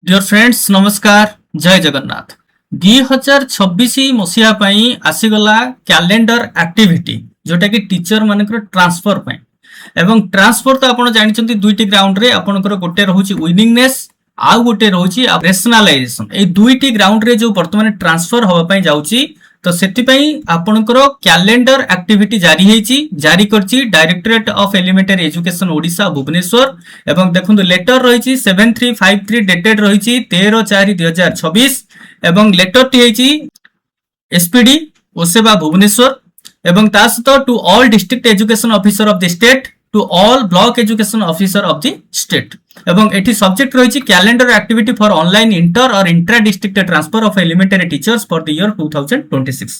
Dear friends नमस्कार जय जगन्नाथ 2026 मसीहा पई आसीगला कैलेंडर एक्टिविटी जोटा कि टीचर मानकर ट्रांसफर पई एवं ट्रांसफर तो आपण जानिचंती दुईटी ग्राउंड रे आपनकर गोटे रहउची विनिंगनेस आउ गोटे रहउची रेशनलाइजेशन ए दुईटी ग्राउंड रे जो वर्तमान ट्रांसफर होबा पई जाउची तो सेति पई आपनकर कैलेंडर एक्टिविटी जारी करची directorate of elementary education Odisha Bhubaneswar एवं देखंतु लेटर रहिची 7353 डेटेड रहिची 13/4/2026 एवं लेटर टी हेची एसपीडी ओसेबा भुवनेश्वर एवं ता सहित to all district education officer of the state to all block education officer of the state एवं एठी सब्जेक्ट रहिची calendar activity for online inter or intra district transfer of elementary teachers for the year 2026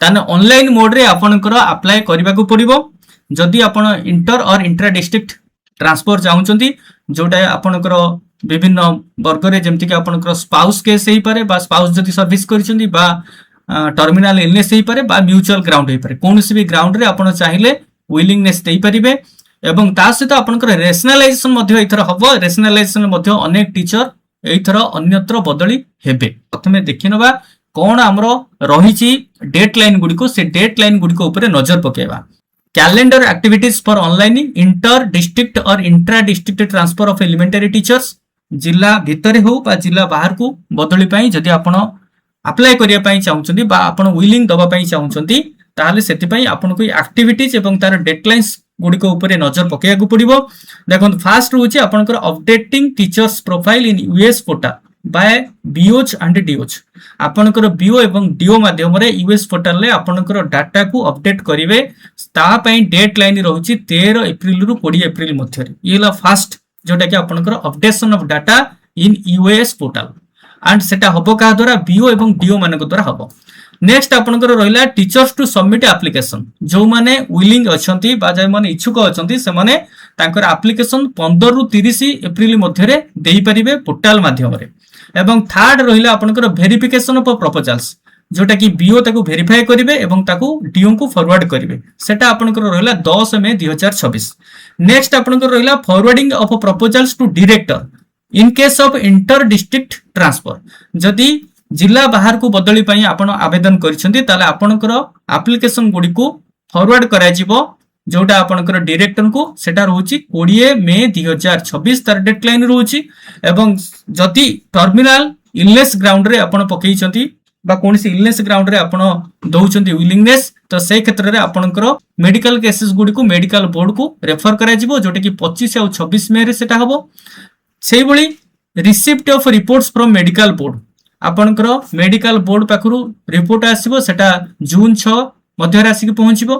ताने online mode रे आपनकर apply करबा को पड़िबो जदि आपण inter or intra district transfer चाहउचंती जोटा आपनकर विभिन्न वर्ग रे जेमति कि आपनकर स्पाउस केस हेई पारे बा स्पाउस जदि सर्विस करिसंती बा टर्मिनल इलनेस हेई पारे बा म्यूचुअल ग्राउंड हेई पारे कोनोसी भी ग्राउंड रे आपण चाहिले विलिंगनेस देई परिबे एवं ता सहित आपनकर रेशनलाइजेशन मध्ये एथर हबो रेशनलाइजेशन मध्ये अनेक टीचर एथर अन्यत्र बदली हेबे प्रथमे देखिनबा कोन हमरो रहिची डेडलाइन गुडी से डेडलाइन गुडी ऊपर नजर पकेबा calendar activities for online inter district or intra district transfer of elementary teachers जिला भितरे हो बा जिला बाहर को बदली पई जदि आपण अप्लाई करिया पई चाहुचंती बा आपण विलिंग दबा पई चाहुचंती ताले सेति पई आपण को एक्टिविटीज एवं तार डेडलाइंस गुडी ऊपर नजर पकेया को पड़िबो देखो फास्ट रहउची आपनकर updating teachers profile in US portal by BOs and DOs आपनकर बीओ एवं डीओ माध्यम रे यूएस पोर्टल रे आपनकर डाटा को अपडेट करिवे ता पई डेडलाइन रहउची 13 अप्रैल रु 20 अप्रैल मध्य रे येला फास्ट जोटा कि आपनकर updation of data in US portal and सेटा हबो का द्वारा बीओ एवं डीओ मानक द्वारा हबो नेक्स्ट आपनकर रहिला टीचर्स टू सबमिट एप्लिकेशन जो माने विलिंग अछंती बा जे माने इच्छुक अछंती से माने तांकर एप्लिकेशन 15 रु 30 अप्रैल मध्य रे देई परिबे पोर्टल माध्यम रे एवं थर्ड रहिला आपनकर वेरिफिकेशन ऑफ प्रपोजल्स जोटा कि बीओ ताको वेरीफाई करिवे एवं ताको डीओ को फॉरवर्ड करिवे सेटा आपनकर रहिला 10 मई 2026 नेक्स्ट आपनकर रहिला forwarding of proposals to director in case of inter district transfer जदि जिला बाहर को बदली पई आपण आवेदन करिसंती ताले आपनकर एप्लिकेशन गुडी को फॉरवर्ड करा जिवो जोटा आपनकर डायरेक्टर को सेटा रहउची 20 मई 2026 तार डेडलाइन रहउची एवं जदि टर्मिनल इलनेस ग्राउंड रे आपण पकेइचंती बा कोनसी इलनेस ग्राउंड रे आपण दउचंती विलिंगनेस तो से क्षेत्र रे आपनकर मेडिकल केसेस गुडी को मेडिकल बोर्ड को रेफर करा जिवो जोटा कि 25 और 26 मई रे सेटा हबो सेही बळी receipt of reports from medical board आपनकर मेडिकल बोर्ड पाखरु रिपोर्ट आसीबो सेटा जून 6 मध्य रे आसी पहुंचीबो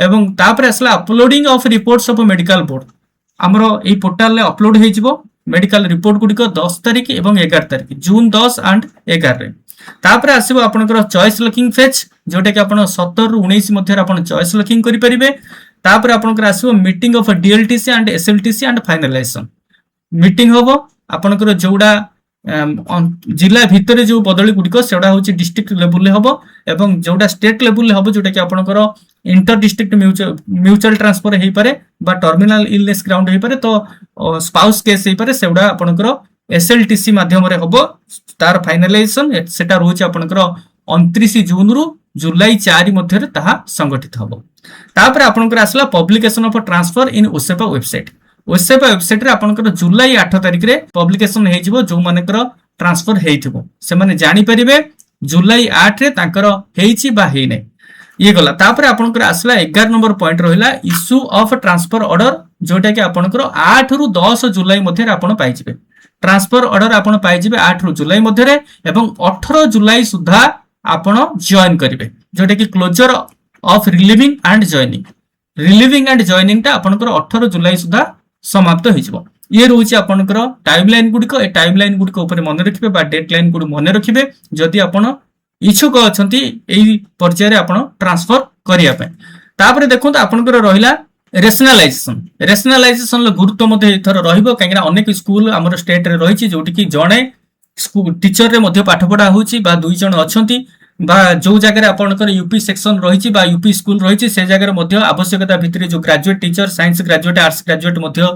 एवं तापर असला uploading of reports of medical board हमरो एई पोर्टल रे अपलोड हे जिवो मेडिकल रिपोर्ट गुडी को 10 तारिख एवं 11 तारिख जून 10 एंड 11 रे तापर आसीबो आपनकर चॉइस लॉकिंग फेज जोटा कि आपण 17 रु 19 मध्य रे आपण चॉइस लॉकिंग करि परिबे तापर आपनकर आसीबो meeting of DLTC and SLTC and finalisation meeting होबो आपनकर जोडा जिला भितर जो बदली गुडिक सेडा होची डिस्ट्रिक्ट लेवल ले हबो एवं जोडा स्टेट लेवल ले हबो जोटा कि आपनकर इंटर डिस्ट्रिक्ट म्यूचुअल ट्रांसफर हेई पारे बा टर्मिनल इलनेस ग्राउंड हेई पारे तो स्पाउस केस हेई पारे सेडा आपनकर एसएलटीसी माध्यम रे हबो तार फाइनलाइजेशन सेटा रहउची आपनकर 29 जून रु जुलाई 4 मध्य रे ताहा संगठित हबो तापर आपनकर आसला publication of transfer in OSEPA website OSEPA website रे आपनकर जुलाई 8 तारिख रे पब्लिकेशन हेई जिवो जो मानकर ट्रांसफर हेइथिबो से माने जानि परिबे जुलाई 8 रे तांकर हेइची बा हेइ नै ये गला तापर आपनकर आसला 11 नंबर पॉइंट रहिला इश्यू ऑफ ट्रांसफर ऑर्डर जोटा कि आपनकर 8 रु 10 जुलाई मध्य रे आपण पाइ जिवे ट्रांसफर ऑर्डर आपण पाइ जिवे 8 रु जुलाई मध्य रे एवं 18 जुलाई सुधा आपण जॉइन करिवे जोटा कि closure of relieving and joining ता आपनकर 18 जुलाई सुधा समाप्त होइजबो ये रहउची आपनकर टाइमलाइन गुडी को ए टाइमलाइन गुडी को ऊपर मन रखिबे बा डेडलाइन गुडी मन रखिबे जदि आपण इच्छुक अछंती एई पर्याय रे आपण ट्रांसफर करिया पे तापर देखंत आपनकर रहिला रेशनलाइजेशन लो गुरुत्व मध्ये एथर रहिबो काहेकि अनेक स्कूल हमर स्टेट रे रहिछि जोटी कि जणे स्कूल टीचर रे मध्ये पाठ पढा होउची बा दुई जण अछंती बा जो जगह आपनकर यूपी सेक्शन रहिछि बा यूपी स्कूल रहिछि से जगह मध्ये आवश्यकता भितरे जो graduate teacher science graduate arts graduate मध्ये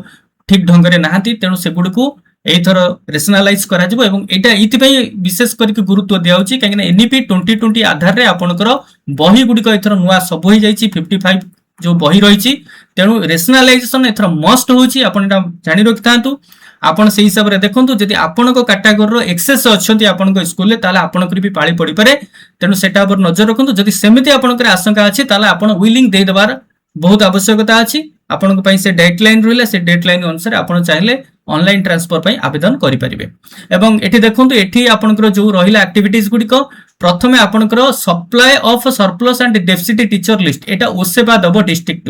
ठीक ढंग रे नाहंती तेनु से गुडी को ଏଇଥର ରେସନାଲାଇଜ କରାଯିବ ଏବଂ ଏଇଟା ଏଇଥିପାଇଁ ବିଶେଷ କରିକି ଗୁରୁତ୍ୱ ଦିଆଯାଉଛି କାହିଁକିନା ଏନ୍ଇପି 2020 ଆଧାରରେ ଆପଣଙ୍କର ବହି ଗୁଡ଼ିକ ଏଥର ନୂଆ ସବୁ ହେଇଯାଇଛି 55 ଯୋଉ ବହି ରହିଛି ତେଣୁ ରେସନାଲାଇଜେସନ ଏଥର ମଷ୍ଟ ହେଉଛି ଆପଣ ଏଟା ଜାଣି ରଖିଥାନ୍ତୁ ଆପଣ ସେଇ ହିସାବରେ ଦେଖନ୍ତୁ ଯଦି ଆପଣଙ୍କ କାଟାଗୋରୀର ଏକ୍ସେସ୍ ଅଛନ୍ତି ଆପଣଙ୍କ ସ୍କୁଲରେ ତାହେଲେ ଆପଣଙ୍କର ବି ପାଳି ପଡ଼ିପାରେ ତେଣୁ ସେଟା ଉପରେ ନଜର ରଖନ୍ତୁ ଯଦି ସେମିତି ଆପଣଙ୍କର ଆଶଙ୍କା ଅଛି ତାହେଲେ ଆପଣ ୱିଲିଂ ଦେଇଦେବାର ବହୁତ ଆବଶ୍ୟକତା ଅଛି ଆପଣଙ୍କ ପାଇଁ ସେ ଡେଡଲାଇନ୍ ରହିଲା ସେ ଡେଡଲାଇନ୍ ଅନୁସାରେ ଆପଣ ଚାହିଁଲେ ଅନଲାइन ट्रांसफर ପାଇଁ ଆବେଦନ କରିପାରିବେ ଏବଂ ଏଠି ଦେଖନ୍ତୁ ଏଠି ଆପଣଙ୍କର ଯୋଉ ରହିଲା ଆକ୍ଟିଭିଟିଜ ଗୁଡ଼ିକ ପ୍ରଥମେ ଆପଣଙ୍କର supply of surplus and deficit teacher list ଏଟା ଓସେବା ଦବ ଡିଷ୍ଟ୍ରିକ୍ଟ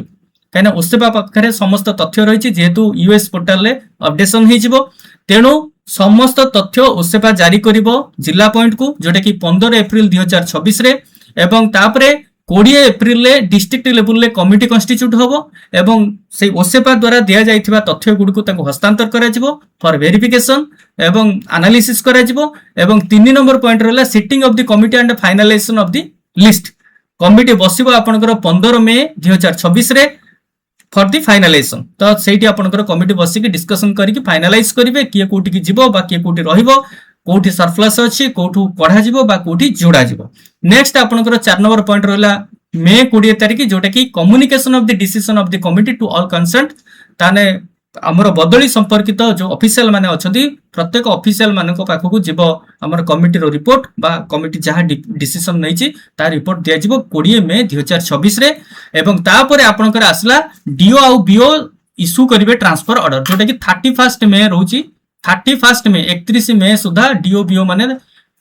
କାହିଁକିନା ଓସେବା ପାଖରେ ସମସ୍ତ ତଥ୍ୟ ରହିଛି ଯେହେତୁ ୟୁଏସ୍ ପୋର୍ଟାଲରେ ଅପଡେସନ ହେଇଯିବ ତେଣୁ ସମସ୍ତ ତଥ୍ୟ ଓସେବା ଜାରି କରିବ ଜିଲ୍ଲା ପଏଣ୍ଟକୁ ଯୋଉଟା କି 15 ଏପ୍ରିଲ 2026 ରେ ଏବଂ ତାପରେ 20 एप्रिल डिस्ट्रिक्ट लेवल रे कमिटी कन्स्टिट्यूट होबो एवं से ओसेपा द्वारा दिया जाइथिबा तथ्य गुडको ताको हस्तांतर करा जिवो फॉर वेरिफिकेशन एवं एनालिसिस करा जिवो एवं 3 नंबर पॉइंट रहला sitting of the committee and finalisation of the list committee बसिबो आपनकर 15 मई 2026 रे फॉर द फाइनलाइजेशन तो सेठी आपनकर कमिटी बसिकी डिस्कशन करिकी फाइनलाइज करिवे किए कोठी की जिवो बा किए कोठी रहिबो कोठी सरप्लस अछि कोठु पढा जिवो बा कोठी जोडा जिवो नेक्स्ट आपनकर 4 नंबर पॉइंट रहला मे 20 तारिख जोटा कि communication of the decision of the committee to all concern ताने हमर बदली संपर्कित जो ऑफिशियल माने अछथि प्रत्येक ऑफिशियल मानको पाखकु जिवो हमर कमिटी रो रिपोर्ट बा कमिटी जहा डिसीजन नैछि ता रिपोर्ट दिया जिवो 20 मई 2026 रे एवं तापर आपनकर आसला डीओ आ बीओ इशू करिवे ट्रांसफर ऑर्डर जोटा कि 31 मई रहउछि 31 मई 31 मई सुधा डीओ बीओ माने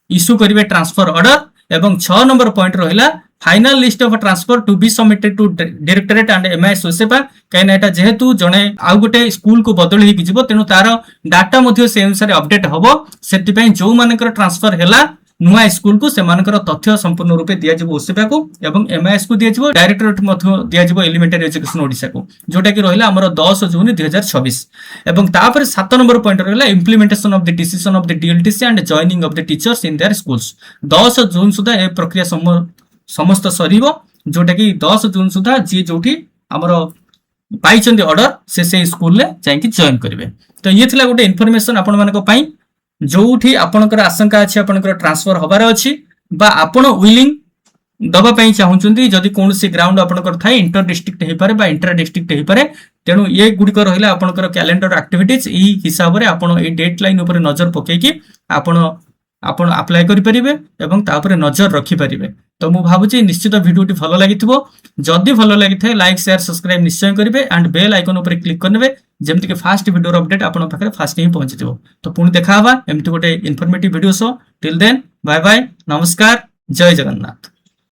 इशू करिवे ट्रांसफर ऑर्डर एवं 6 नंबर पॉइंट रहिला final list of transfer to be submitted to directorate and MIS OSEPA काइना एटा जेहेतु जने आउ गोटे स्कूल को बदली हि जिवो तेनु तार डाटा मध्ये से अनुसार अपडेट हबो सेति पई जो मानकर ट्रांसफर हैला नुआ स्कूल को से मानकर तथ्य संपूर्ण रूपे दिया जिवो ओसेपा को एवं एमआईएस को दिया जिवो डायरेक्टरेट मध्ये दिया जिवो एलिमेंटरी एजुकेशन ओडिसा को जोटा कि रहिला हमर 10 जून 2026 एवं तापर 7 नंबर पॉइंट रहिला implementation of the decision of the DLTC and joining of the teachers in their schools 10 जून सुधा ए प्रक्रिया समस्त सरीबो जोटा कि 10 जून सुधा जी जोठी हमर पाइचंदी ऑर्डर से स्कूल ले जाई जॉइन करिवे तो ये थिला गोटे इन्फॉर्मेशन आपण मानको पई जोठी आपनकर आशंका अछि आपनकर ट्रांसफर होबार अछि बा आपण विलिंग दबा पई चाहुचंती जदि कोनसी ग्राउंड आपनकर थाई इंटर डिस्ट्रिक्ट हे पारे बा इंटर डिस्ट्रिक्ट हे पारे तेनु ये गुडी को रहिला आपनकर कैलेंडर एक्टिविटीज ई हिसाब रे आपण ए डेडलाइन ऊपर नजर पके कि आपण अप्लाई करि परिबे एवं तापरे नजर रखि परिबे तो मु भाबुची निश्चित वीडियोटी भलो लागिथिबो जदि भलो लागिथे लाइक शेयर सब्सक्राइब निश्चय करिवे एंड बेल आइकन ऊपर क्लिक करनेबे जेमति के फास्ट वीडियो अपडेट आपण पाखरे फास्ट ही पहुंची दिबो तो पुणी देखा हवा एमति गोटे informative video so till then bye bye नमस्कार जय जगन्नाथ।